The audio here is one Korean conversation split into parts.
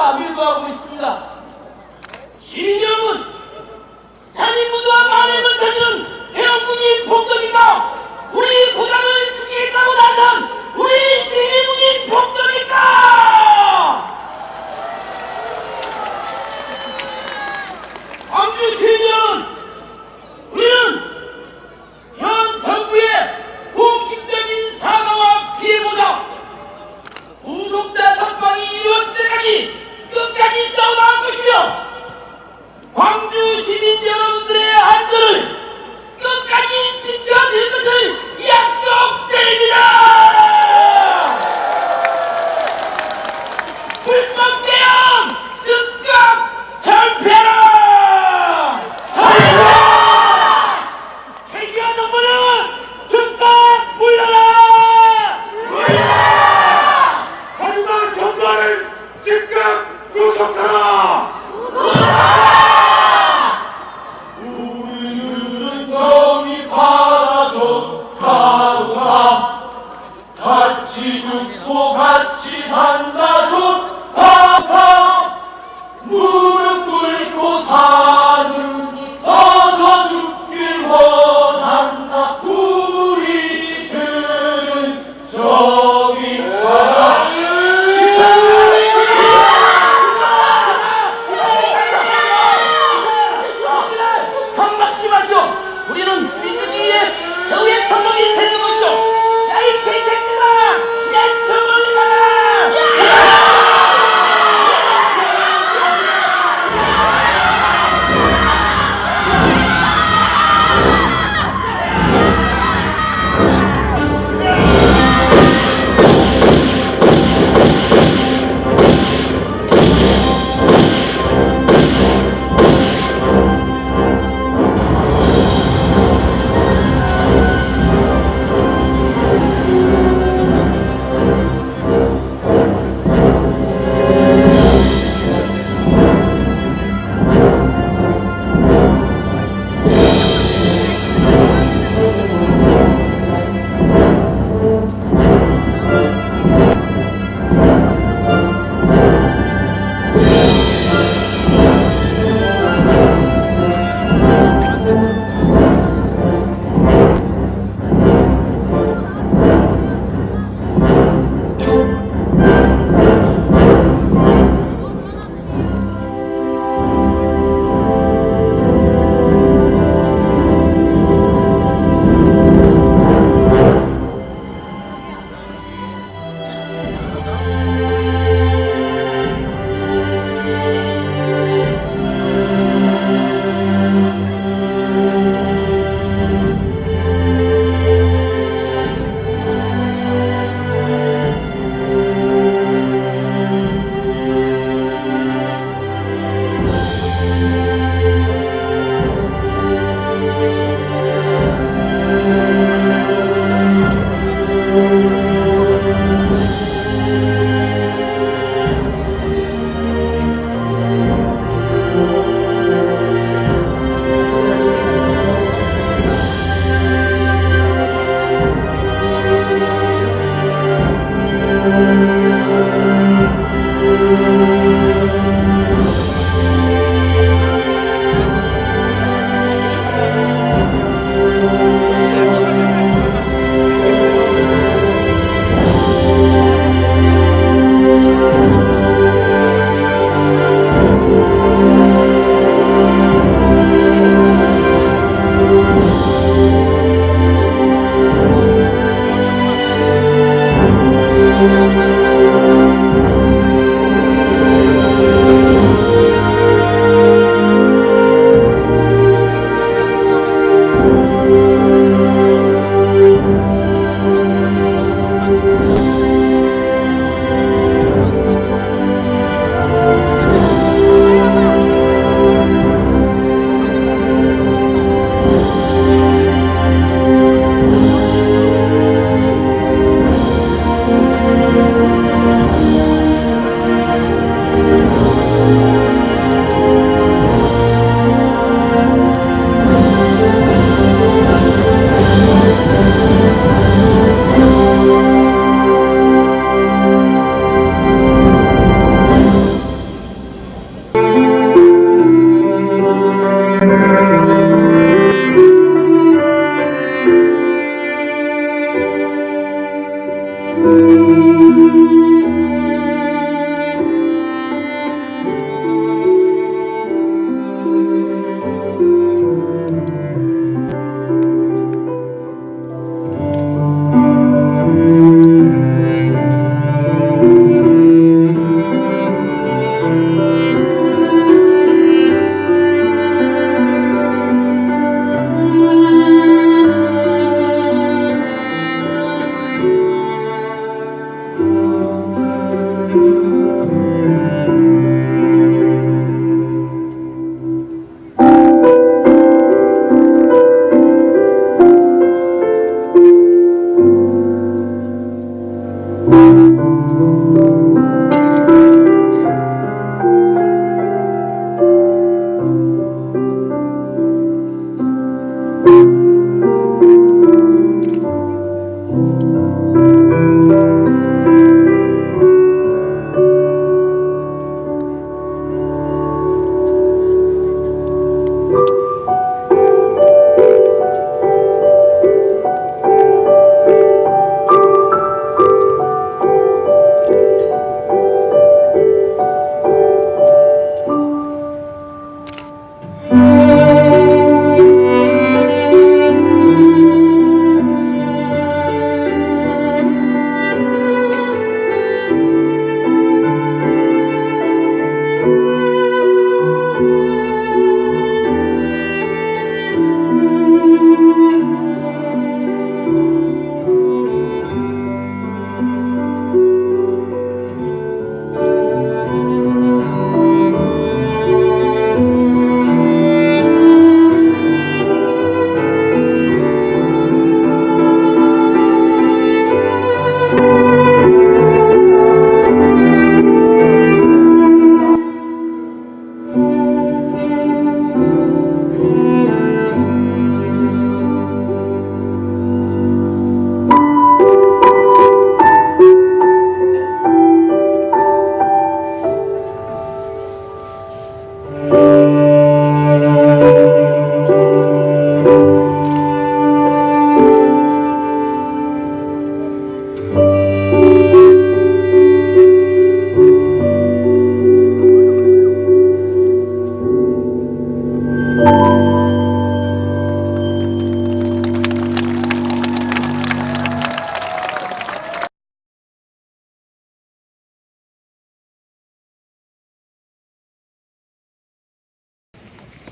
모두가 밀도하고 있습니다. 시민 여러분, 살인무도와 만행을 저지른 태영군이 폭동입니까? 우리 부장을 죽이겠다고 나선 우리 시민군이 폭동입니까? 광주 시민 여러분, 우리는 현 정부의 공식적인 사과와 피해 보상, 후속자 석방이 이루어질 때까지 끝까지 싸워나갈 것이며 광주 시민 여러분들의 안전을 끝까지 지켜드릴 것을 약속드립니다.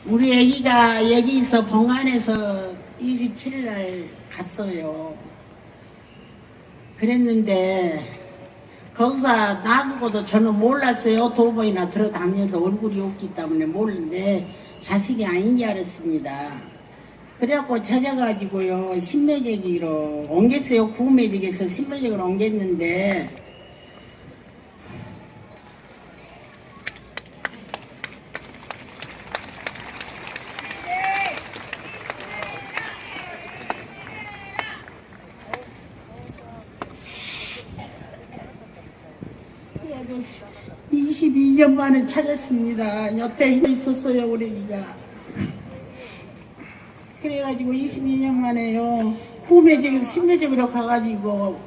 우리 애기가 여기서 봉안에서 27일 날 갔어요. 그랬는데 거기서 놔두고도 저는 몰랐어요. 두 번이나 들어다녀도 얼굴이 없기 때문에 몰랐는데 자식이 아닌 줄 알았습니다. 그래갖고 찾아가지고요 신매제기로 옮겼어요. 구매직에서 신매직으로 옮겼는데 그래가지고 22년 만에 찾았습니다. 옆에 있었어요 우리 애기가. 그래가지고 22년 만에요 구매직에서 신매직으로 가가지고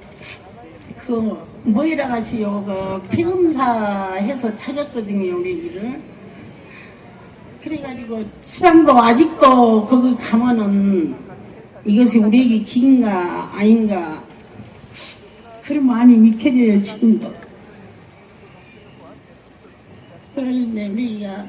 그 뭐이라 가시요 그 피검사 해서 찾았거든요 우리 애기를. 그래가지고 지방도 아직도 거기 가면은 이것이 우리 애기 기인가 아닌가 그런 마음이 믿겨져요 지금도. 그러는데 우리 애기가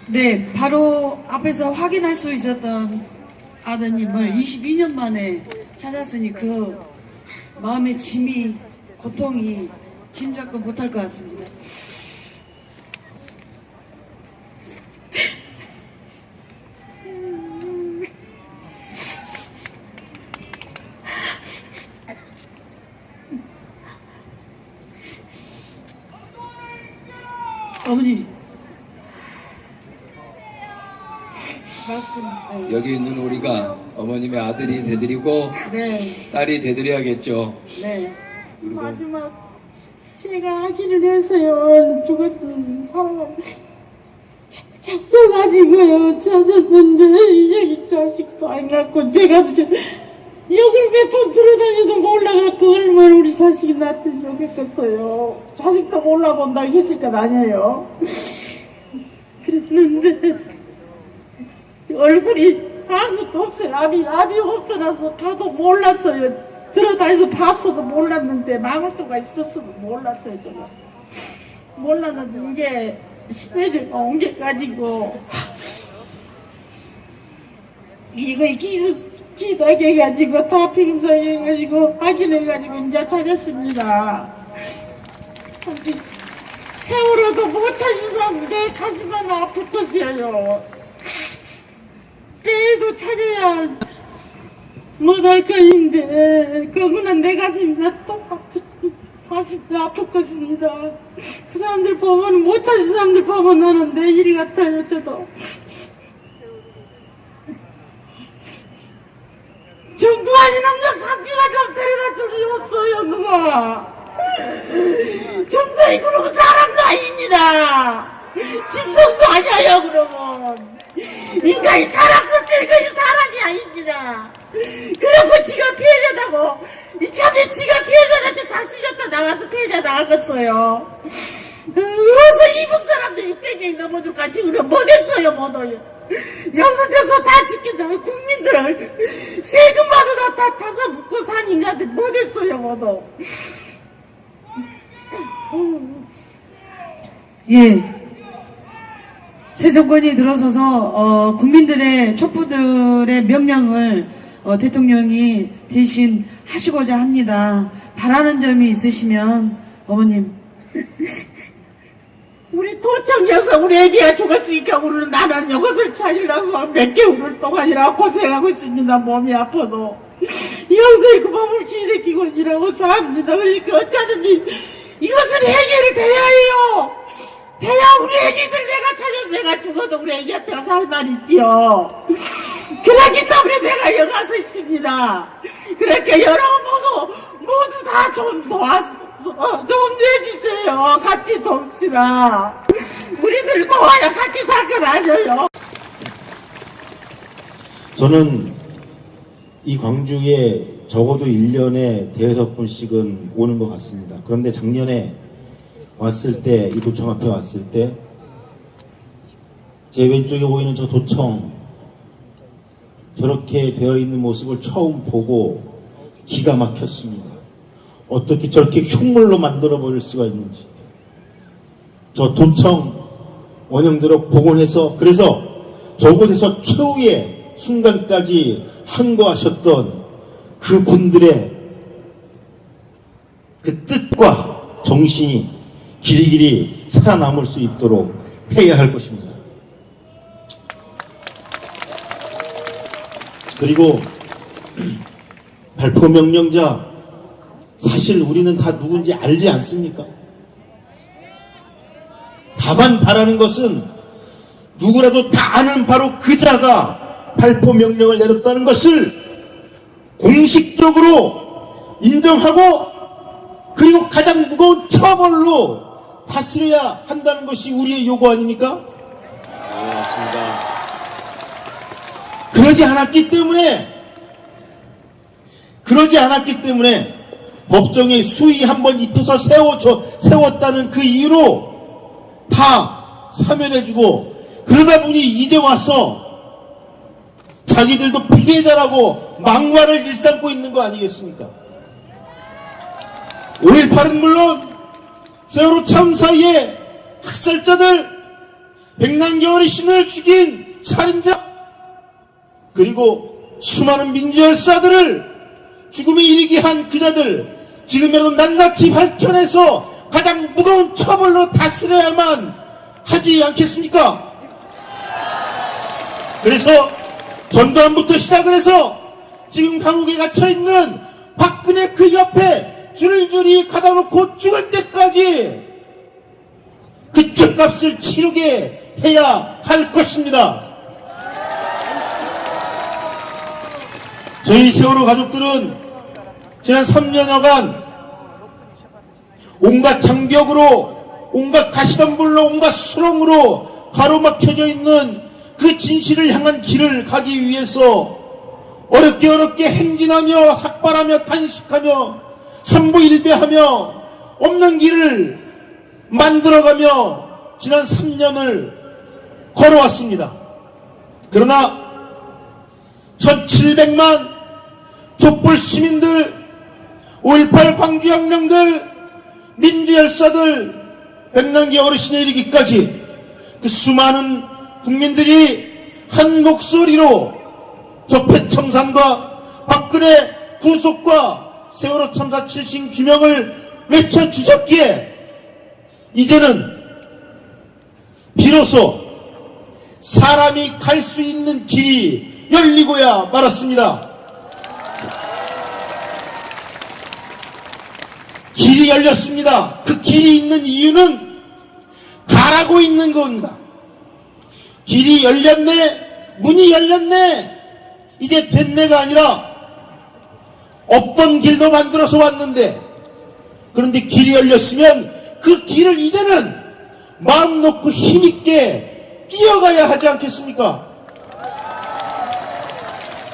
네, 바로 앞에서 확인할 수 있었던 아드님을 22년 만에 찾았으니 그 마음의 짐이, 고통이 짐작도 못할 것 같습니다. 어머니. 맞습니다. 여기 있는 우리가 어머님의 아들이 되드리고 네. 딸이 되드려야겠죠. 네. 그리고 마지막 제가 아기를 해서요 죽었으면 살아가면 잡혀가지고요 찾았는데 여기 자식도 안 갖고 제가 여기를 몇 번 들어다녀도 몰라갖고 얼마나 우리 자식이 나한테 욕했겠어요. 자식도 몰라본다고 했을 것 아니에요. 그랬는데 얼굴이 아무것도 없어요. 압이 없어서 가도 몰랐어요. 들어다니서 봤어도 몰랐는데 망울토가 있었어도 몰랐어요. 제가 몰랐는데 이제 심해지고 옮겨가지고 이거 기다게 해가지고 다 피임사게 해가지고 확인해가지고 이제 찾았습니다. 근데 세월호도 못 찾은 사람 내 가슴만 아플 것이에요. 내일도 찾아야 못할 것인데 그거는 내 가슴이 또 가슴이 아플 것입니다. 그 사람들 보면 못 찾은 사람들 보면 나는 내 일 같아요. 저도 정부 아닌 남자 갑이나 좀 데려다 줄 수 없어요. 누가 정부이 그러면 사람도 아닙니다. 짐승도 아니에요. 그러면 인간이 타락했을 것이 사람이 아닙니다. 그리고 지가 피해자다고 이참에 지가 피해자다 저 각시졌다 나와서 피해자 나가겠어요. 어서 이북 사람들 600명 넘어들까 지금 못했어요. 못해요. 여기서 저서 다 지킨다. 국민들을 세금 받으러 다 타서 묻고 산 인간들 못했어요. 못해. 예. 새 정권이 들어서서 국민들의 촛불들의 명령을 대통령이 대신 하시고자 합니다. 바라는 점이 있으시면 어머님. 우리 도청에서 우리 애기가 죽었으니까 우리는 나는 이것을 찾으려서 몇 개월 동안이나 고생하고 있습니다. 몸이 아파도 여기서 그 몸을 지새끼고 일하고 삽니다. 그러니까 어쩌든지 이것은 해결이 돼야 해요. 돼야 우리 애기들 내가 찾아서 내가 죽어도 우리 애기한테 살 말 있지요. 그러기 때문에 내가 여기 와서 있습니다. 그러니까 여러분 모두 다 좀 좀 내주세요. 같이 돕시다. 우리들 도와야 같이 살 건 아니에요. 저는 이 광주에 적어도 1년에 대여섯 분씩은 오는 것 같습니다. 그런데 작년에 왔을 때, 이 도청 앞에 왔을 때, 제 왼쪽에 보이는 저 도청, 저렇게 되어 있는 모습을 처음 보고 기가 막혔습니다. 어떻게 저렇게 흉물로 만들어 버릴 수가 있는지. 저 도청 원형대로 복원해서, 그래서 저곳에서 최후의 순간까지 항거하셨던 그 분들의 그 뜻과 정신이 길이길이 살아남을 수 있도록 해야 할 것입니다. 그리고 발포 명령자, 사실 우리는 다 누군지 알지 않습니까? 다만 바라는 것은 누구라도 다 아는 바로 그자가 발포 명령을 내렸다는 것을 공식적으로 인정하고, 그리고 가장 무거운 처벌로 다스려야 한다는 것이 우리의 요구 아닙니까? 네, 맞습니다. 그러지 않았기 때문에 법정에 수위 한번 입혀서 세웠다는 그 이유로 다 사면해주고, 그러다 보니 이제 와서 자기들도 피해자라고 막말을 일삼고 있는 거 아니겠습니까? 5.18은 물론 세월호 참사의 학살자들, 백남기 어르신을 죽인 살인자, 그리고 수많은 민주열사들을 죽음에 이르게 한 그자들, 지금이라도 낱낱이 밝혀내서 가장 무거운 처벌로 다스려야만 하지 않겠습니까? 그래서 전두환부터 시작을 해서 지금 감옥에 갇혀있는 박근혜 그 옆에 줄줄이 가다 놓고 죽을 때까지 그 죗값을 치르게 해야 할 것입니다. 저희 세월호 가족들은 지난 3년여간 온갖 장벽으로, 온갖 가시덤불로, 온갖 수렁으로 가로막혀져 있는 그 진실을 향한 길을 가기 위해서 어렵게 행진하며 삭발하며 단식하며 삼보일배하며 없는 길을 만들어가며 지난 3년을 걸어왔습니다. 그러나 1700만 촛불 시민들, 5.18 광주혁명들, 민주열사들, 백남기 어르신에 이르기까지 그 수많은 국민들이 한 목소리로 적폐청산과 박근혜 구속과 세월호 참사 7심 규명을 외쳐주셨기에 이제는 비로소 사람이 갈 수 있는 길이 열리고야 말았습니다. 길이 열렸습니다. 그 길이 있는 이유는 가라고 있는 겁니다. 길이 열렸네, 문이 열렸네, 이제 됐네가 아니라 없던 길도 만들어서 왔는데, 그런데 길이 열렸으면 그 길을 이제는 마음 놓고 힘있게 뛰어가야 하지 않겠습니까?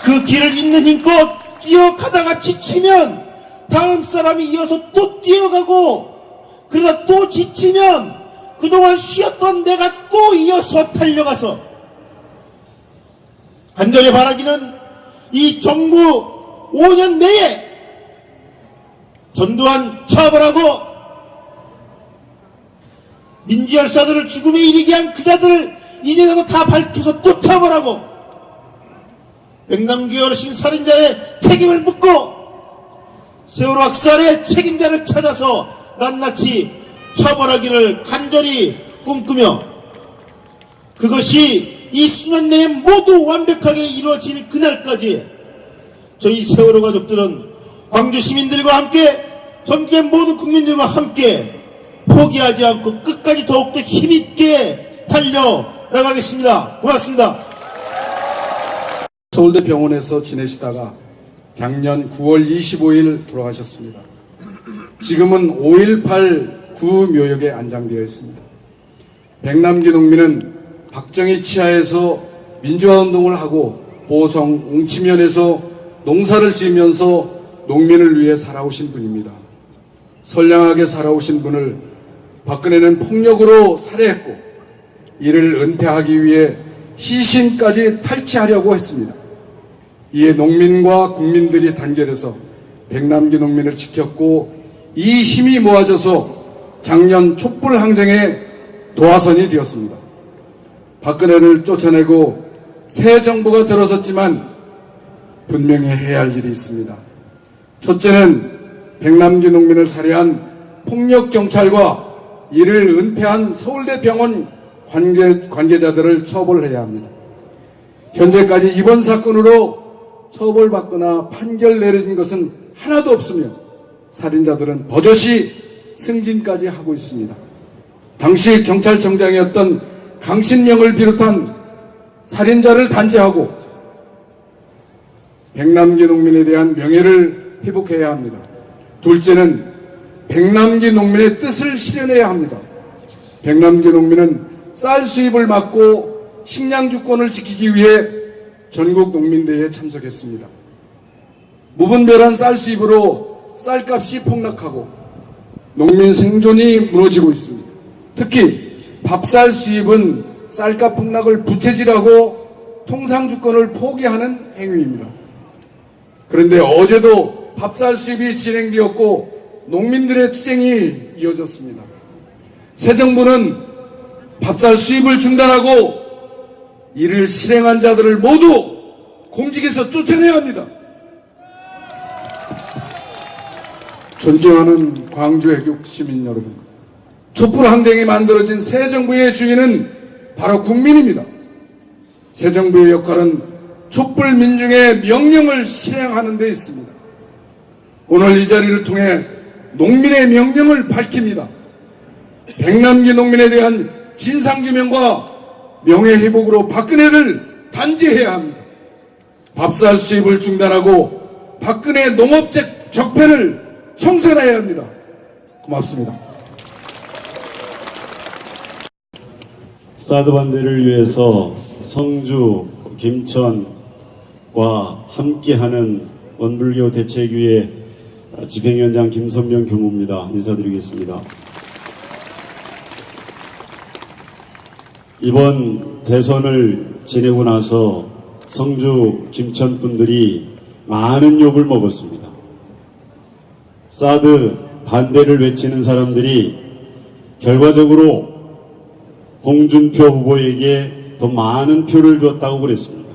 그 길을 있는 힘껏 뛰어가다가 지치면 다음 사람이 이어서 또 뛰어가고, 그러다 또 지치면 그동안 쉬었던 내가 또 이어서 달려가서, 간절히 바라기는 이 정부 5년 내에 전두환 처벌하고 민주열사들을 죽음에 이르게 한 그자들을 이제라도 다 밝혀서 또 처벌하고, 백남기 어르신 살인자의 책임을 묻고 세월호 학살의 책임자를 찾아서 낱낱이 처벌하기를 간절히 꿈꾸며, 그것이 이 수년 내에 모두 완벽하게 이루어질 그날까지 저희 세월호 가족들은 광주 시민들과 함께, 전국의 모든 국민들과 함께 포기하지 않고 끝까지 더욱더 힘있게 달려나가겠습니다. 고맙습니다. 서울대 병원에서 지내시다가 작년 9월 25일 돌아가셨습니다. 지금은 5.18 구묘역에 안장되어 있습니다. 백남기 농민은 박정희 치하에서 민주화운동을 하고 보성, 옹치면에서 농사를 지으면서 농민을 위해 살아오신 분입니다. 선량하게 살아오신 분을 박근혜는 폭력으로 살해했고, 이를 은폐하기 위해 시신까지 탈취하려고 했습니다. 이에 농민과 국민들이 단결해서 백남기 농민을 지켰고 이 힘이 모아져서 작년 촛불 항쟁의 도화선이 되었습니다. 박근혜를 쫓아내고 새 정부가 들어섰지만 분명히 해야 할 일이 있습니다. 첫째는 백남기 농민을 살해한 폭력경찰과 이를 은폐한 서울대 병원 관계자들을 처벌해야 합니다. 현재까지 이번 사건으로 처벌받거나 판결 내려진 것은 하나도 없으며 살인자들은 버젓이 승진까지 하고 있습니다. 당시 경찰청장이었던 강신명을 비롯한 살인자를 단죄하고 백남기 농민에 대한 명예를 회복해야 합니다. 둘째는 백남기 농민의 뜻을 실현해야 합니다. 백남기 농민은 쌀 수입을 막고 식량 주권을 지키기 위해 전국 농민대회에 참석했습니다. 무분별한 쌀 수입으로 쌀값이 폭락하고 농민 생존이 무너지고 있습니다. 특히 밥쌀 수입은 쌀값 폭락을 부채질하고 통상주권을 포기하는 행위입니다. 그런데 어제도 밥쌀 수입이 진행되었고 농민들의 투쟁이 이어졌습니다. 새 정부는 밥쌀 수입을 중단하고 이를 실행한 자들을 모두 공직에서 쫓아내야 합니다. 존경하는 광주 애국 시민 여러분, 촛불 항쟁이 만들어진 새 정부의 주인은 바로 국민입니다. 새 정부의 역할은 촛불 민중의 명령을 실행하는 데 있습니다. 오늘 이 자리를 통해 농민의 명령을 밝힙니다. 백남기 농민에 대한 진상규명과 명예회복으로 박근혜를 단죄해야 합니다. 밥쌀 수입을 중단하고 박근혜 농업적 적폐를 청산해야 합니다. 고맙습니다. 사드 반대를 위해서 성주, 김천과 함께하는 원불교 대책위의 집행위원장 김선명 교무입니다. 인사드리겠습니다. 이번 대선을 지내고 나서 성주, 김천 분들이 많은 욕을 먹었습니다. 사드 반대를 외치는 사람들이 결과적으로 홍준표 후보에게 더 많은 표를 줬다고 그랬습니다.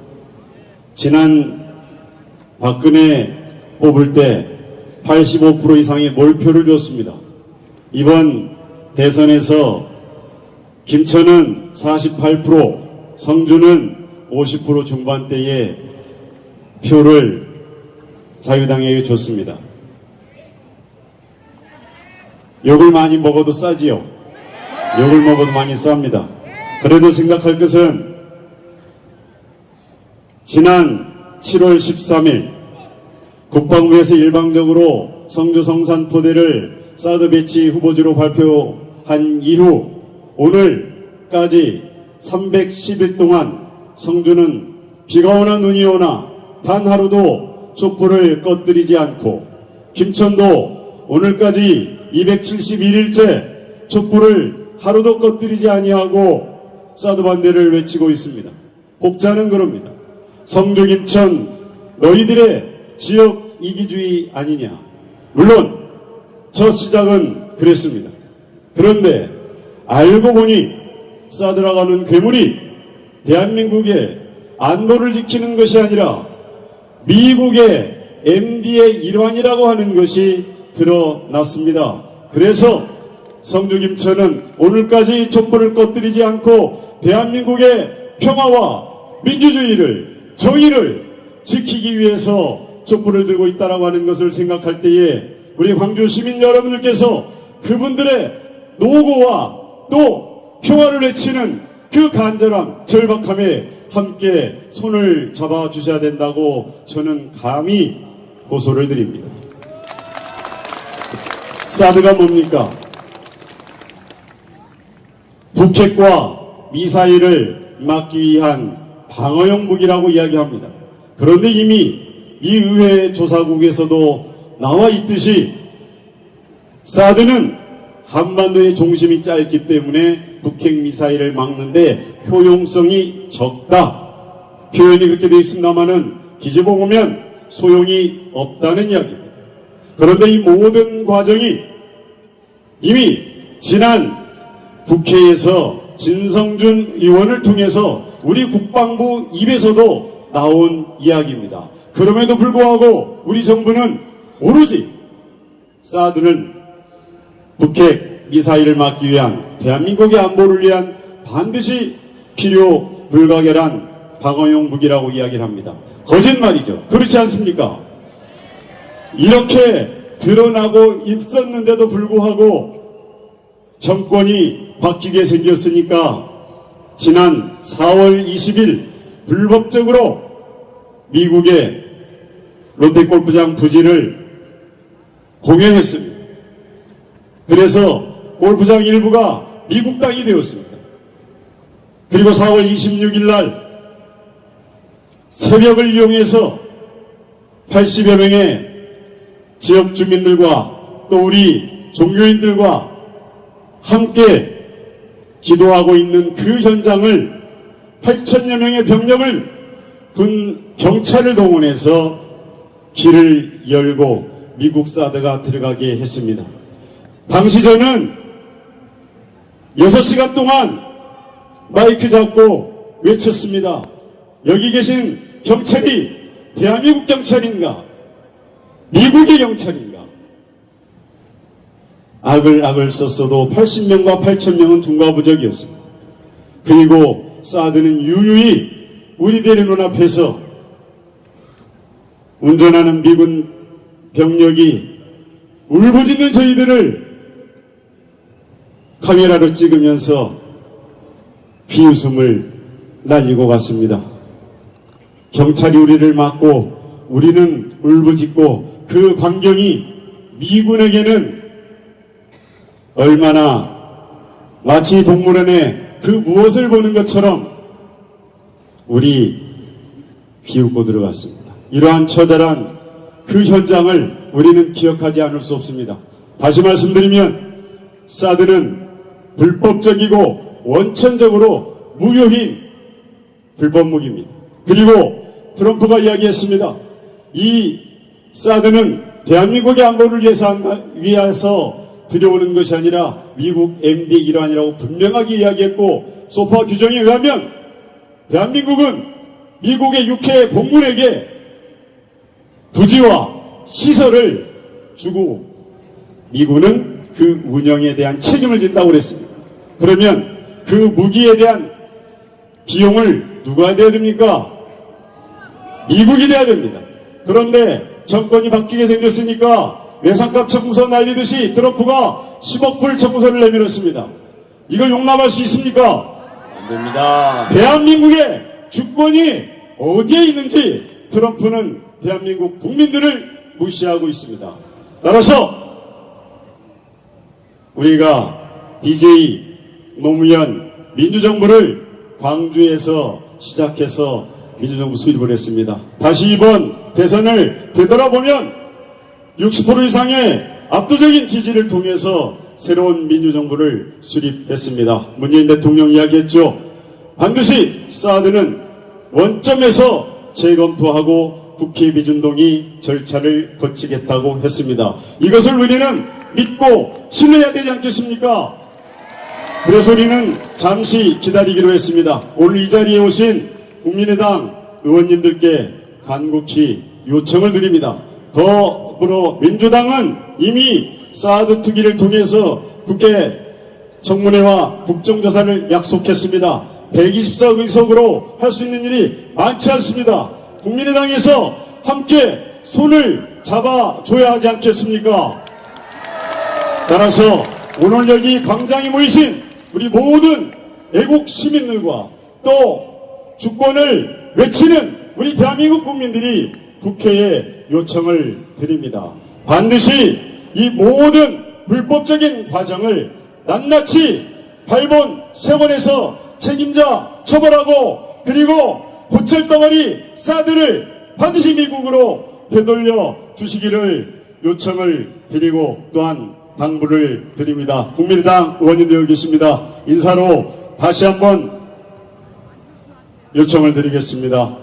지난 박근혜 뽑을 때 85% 이상의 몰표를 줬습니다. 이번 대선에서 김천은 48%, 성주는 50% 중반대의 표를 자유당에게 줬습니다. 욕을 많이 먹어도 싸지요. 욕을 먹어도 많이 쌉니다. 그래도 생각할 것은 지난 7월 13일 국방부에서 일방적으로 성주 성산포대를 사드 배치 후보지로 발표한 이후 오늘까지 310일 동안 성주는 비가 오나 눈이 오나 단 하루도 촛불을 꺼뜨리지 않고 김천도 오늘까지 271일째 촛불을 하루도 꺼뜨리지 아니하고 사드 반대를 외치고 있습니다. 혹자는 그럽니다. 성주 김천 너희들의 지역 이기주의 아니냐. 물론 첫 시작은 그랬습니다. 그런데 알고 보니 사드라고 하는 괴물이 대한민국의 안보를 지키는 것이 아니라 미국의 MD의 일환이라고 하는 것이 드러났습니다. 그래서 성주 김천은 오늘까지 촛불을 꺼뜨리지 않고 대한민국의 평화와 민주주의를, 정의를 지키기 위해서 촛불을 들고 있다라고 하는 것을 생각할 때에 우리 광주 시민 여러분들께서 그분들의 노고와 또 평화를 외치는 그 간절함, 절박함에 함께 손을 잡아 주셔야 된다고 저는 감히 호소를 드립니다. 사드가 뭡니까? 북핵과 미사일을 막기 위한 방어용 무기라고 이야기합니다. 그런데 이미 이 의회 조사국에서도 나와 있듯이 사드는 한반도의 중심이 짧기 때문에 북핵 미사일을 막는데 효용성이 적다. 표현이 그렇게 되어 있습니다만은 뒤집어 보면 소용이 없다는 이야기입니다. 그런데 이 모든 과정이 이미 지난 국회에서 진성준 의원을 통해서 우리 국방부 입에서도 나온 이야기입니다. 그럼에도 불구하고 우리 정부는 오로지 사드는 북핵 미사일을 막기 위한 대한민국의 안보를 위한 반드시 필요 불가결한 방어용 무기라고 이야기를 합니다. 거짓말이죠. 그렇지 않습니까? 이렇게 드러나고 있었는데도 불구하고 정권이 바뀌게 생겼으니까 지난 4월 20일 불법적으로 미국의 롯데골프장 부지를 공유했습니다. 그래서 골프장 일부가 미국 땅이 되었습니다. 그리고 4월 26일 날 새벽을 이용해서 80여 명의 지역 주민들과 또 우리 종교인들과 함께 기도하고 있는 그 현장을 8천여 명의 병력을 군 경찰을 동원해서 길을 열고 미국 사드가 들어가게 했습니다. 당시 저는 6시간 동안 마이크 잡고 외쳤습니다. 여기 계신 경찰이 대한민국 경찰인가? 미국의 경찰인가? 악을 썼어도 80명과 8,000명은 둔가부적이었습니다. 그리고 사드는 유유히 우리들의 눈앞에서 운전하는 미군 병력이 울부짖는 저희들을 카메라로 찍으면서 비웃음을 날리고 갔습니다. 경찰이 우리를 막고 우리는 울부짖고 그 광경이 미군에게는 얼마나 마치 동물원에 그 무엇을 보는 것처럼 우리 비웃고 들어갔습니다. 이러한 처절한 그 현장을 우리는 기억하지 않을 수 없습니다. 다시 말씀드리면 사드는 불법적이고 원천적으로 무효인 불법 무기입니다. 그리고 트럼프가 이야기했습니다. 이 사드는 대한민국의 안보를 위해서 들여오는 것이 아니라 미국 MD 일환이라고 분명하게 이야기했고 소파 규정에 의하면 대한민국은 미국의 육해 공군에게 부지와 시설을 주고 미군은 그 운영에 대한 책임을 진다고 그랬습니다. 그러면 그 무기에 대한 비용을 누가 내야 됩니까? 미국이 내야 됩니다. 그런데 정권이 바뀌게 생겼으니까 외상값 청구서 날리듯이 트럼프가 10억 불 청구서를 내밀었습니다. 이걸 용납할 수 있습니까? 안 됩니다. 대한민국의 주권이 어디에 있는지 트럼프는 대한민국 국민들을 무시하고 있습니다. 따라서 우리가 DJ 노무현 민주정부를 광주에서 시작해서 민주정부 수립을 했습니다. 다시 이번 대선을 되돌아보면 60% 이상의 압도적인 지지를 통해서 새로운 민주정부를 수립했습니다. 문재인 대통령 이야기했죠. 반드시 사드는 원점에서 재검토하고 국회 비준동의 절차를 거치겠다고 했습니다. 이것을 우리는 믿고 신뢰해야 되지 않겠습니까? 그래서 우리는 잠시 기다리기로 했습니다. 오늘 이 자리에 오신 국민의당 의원님들께 간곡히 요청을 드립니다. 더불어민주당은 이미 사드 투기를 통해서 국회 청문회와 국정조사를 약속했습니다. 124 의석으로 할 수 있는 일이 많지 않습니다. 국민의당에서 함께 손을 잡아줘야 하지 않겠습니까? 따라서 오늘 여기 광장에 모이신 우리 모든 애국 시민들과 또 주권을 외치는 우리 대한민국 국민들이 국회에 요청을 드립니다. 반드시 이 모든 불법적인 과정을 낱낱이 발본 세원에서 책임자 처벌하고 그리고 고철덩어리 사드를 반드시 미국으로 되돌려 주시기를 요청을 드리고 또한 당부를 드립니다. 국민의당 의원님들 여기 계십니다. 인사로 다시 한번 요청을 드리겠습니다.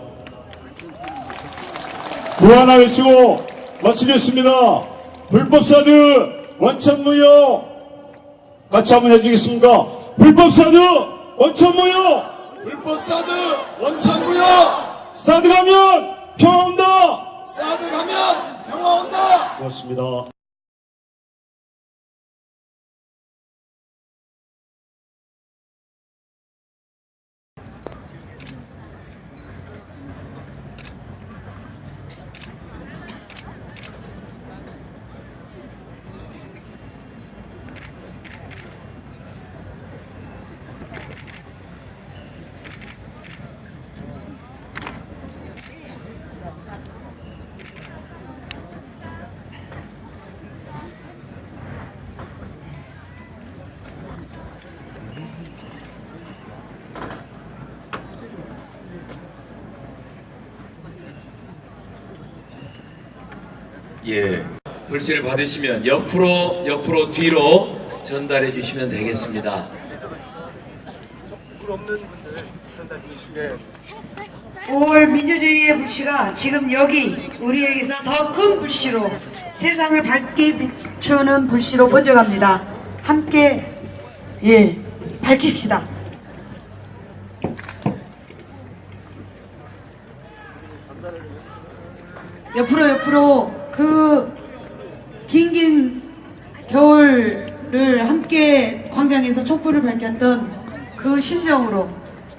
하나 외치고 마치겠습니다. 불법사드 원천무효 같이 한번 해주겠습니까? 불법사드 원천무효. 불법사드 원천무효. 사드 가면 평화 온다. 사드 가면 평화 온다. 고맙습니다. 예, 불씨를 받으시면 옆으로 뒤로 전달해 주시면 되겠습니다. 5월 민주주의의 불씨가 지금 여기 우리에게서 더 큰 불씨로 세상을 밝게 비추는 불씨로 번져갑니다. 함께 밝힙시다. 옆으로 그 긴 겨울을 함께 광장에서 촛불을 밝혔던 그 심정으로,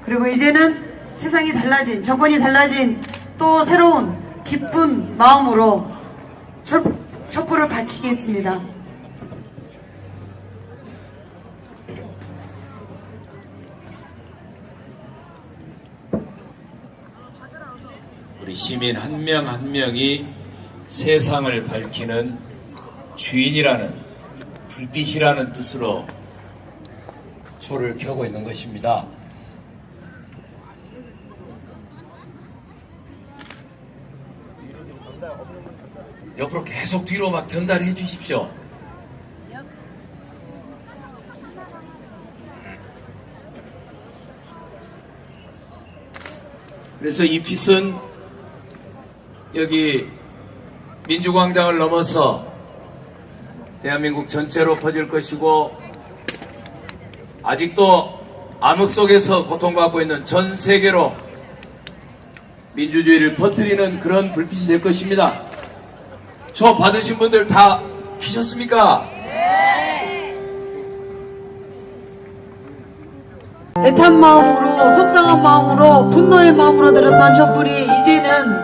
그리고 이제는 세상이 달라진, 정권이 달라진 또 새로운 기쁜 마음으로 촛불을 밝히겠습니다. 우리 시민 한 명 한 명이 세상을 밝히는 주인이라는, 불빛이라는 뜻으로 초를 켜고 있는 것입니다. 옆으로 계속 뒤로 막 전달해 주십시오. 그래서 이 빛은 여기 민주광장을 넘어서 대한민국 전체로 퍼질 것이고, 아직도 암흑 속에서 고통받고 있는 전 세계로 민주주의를 퍼뜨리는 그런 불빛이 될 것입니다. 저 받으신 분들 다 키셨습니까? 애탄 마음으로, 속상한 마음으로, 분노의 마음으로 들었던 촛불이 이제는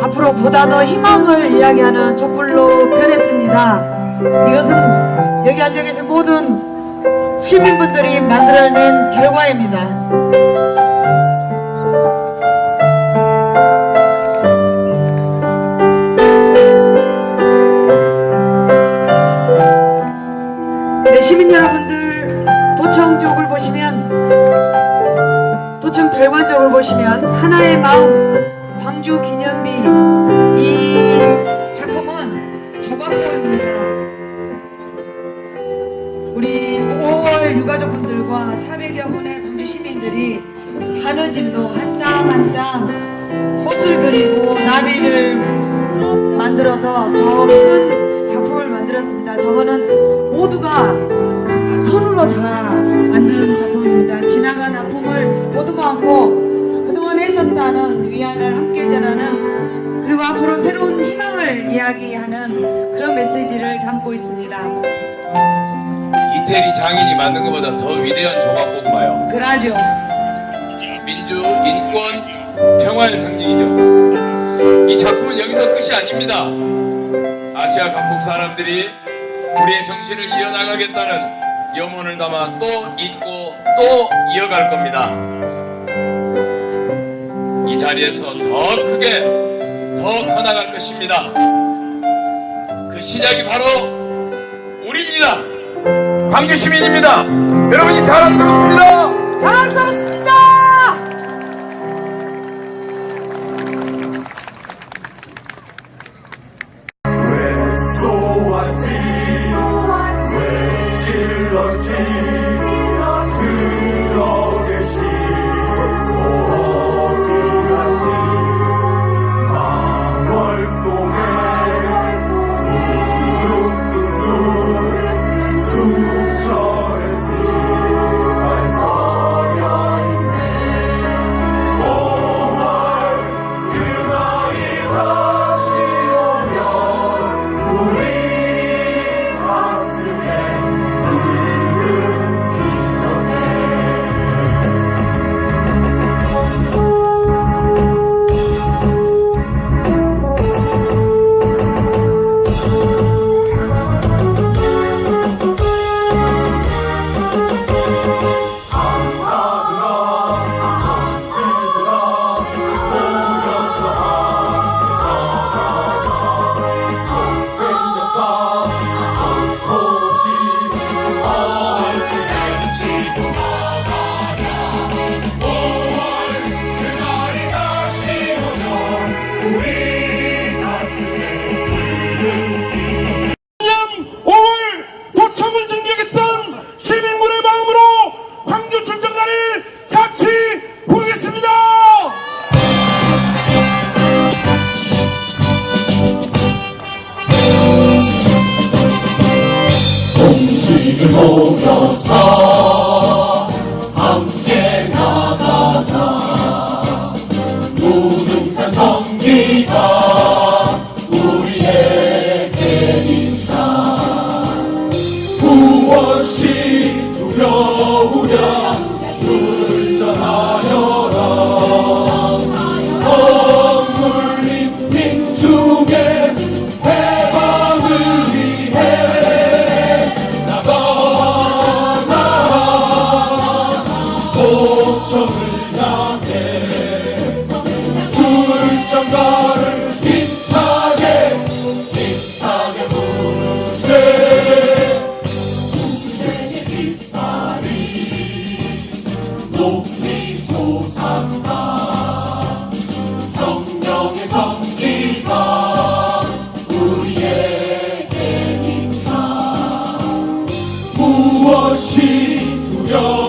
앞으로 보다 더 희망을 이야기하는 촛불로 변했습니다. 이것은 여기 앉아 계신 모든 시민분들이 만들어낸 결과입니다. 네, 시민 여러분들, 도청 쪽을 보시면, 도청 별관 쪽을 보시면 하나의 마음 광주 기념비, 이 작품은 저광고입니다. 우리 5월 유가족분들과 400여 분의 광주 시민들이 바느질로 한 땀 한 땀 꽃을 그리고 나비를 만들어서 저 큰 작품을 만들었습니다. 저거는 모두가 손으로 다 만든 작품입니다. 지나간 아픔을 모두하고 그동안 애썼다는 위안을 함께 전하는, 그리고 앞으로 새로운 희망을 이야기하는 그런 메시지를 담고 있습니다. 이태리 장인이 만든 것보다 더 위대한 조각보구마요. 그러죠. 민주, 인권, 평화의 상징이죠. 이 작품은 여기서 끝이 아닙니다. 아시아 각국 사람들이 우리의 정신을 이어나가겠다는 염원을 담아 또 잊고 또 이어갈 겁니다. 이 자리에서 더 크게, 더 커나갈 것입니다. 그 시작이 바로 우리입니다. 광주 시민입니다. 여러분이 자랑스럽습니다. 자랑스럽습니다. 왜 쏘았지 왜 질렀지 들어 계시고 어디 갔지 무엇이 두려워